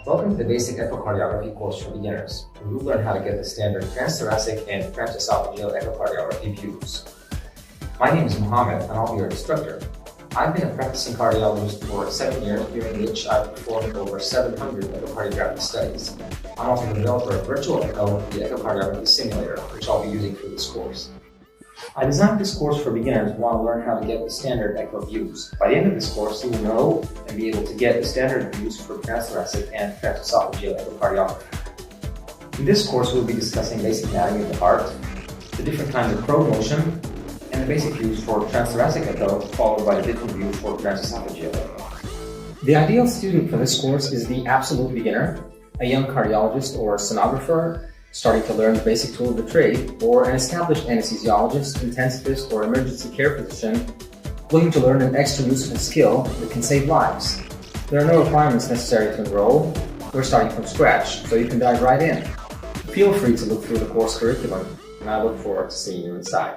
Welcome to the basic echocardiography course for beginners, where you'll learn how to get the standard transthoracic and transesophageal echocardiography views. My name is Mohammed, and I'll be your instructor. I've been a practicing cardiologist for 7 years, during which I've performed over 700 echocardiographic studies. I'm also the developer of Virtual Echo, the echocardiography simulator, which I'll be using for this course. I designed this course for beginners who want to learn how to get the standard echo views. By the end of this course, you will know and be able to get the standard views for transthoracic and transesophageal echocardiography. In this course, we'll be discussing basic anatomy of the heart, the different kinds of probe motion, and the basic views for transthoracic echo, followed by the different views for transesophageal echo. The ideal student for this course is the absolute beginner, a young cardiologist or sonographer starting to learn the basic tool of the trade, or an established anesthesiologist, intensivist, or emergency care physician looking to learn an extra useful skill that can save lives. There are no requirements necessary to enroll. We're starting from scratch, so you can dive right in. Feel free to look through the course curriculum, and I look forward to seeing you inside.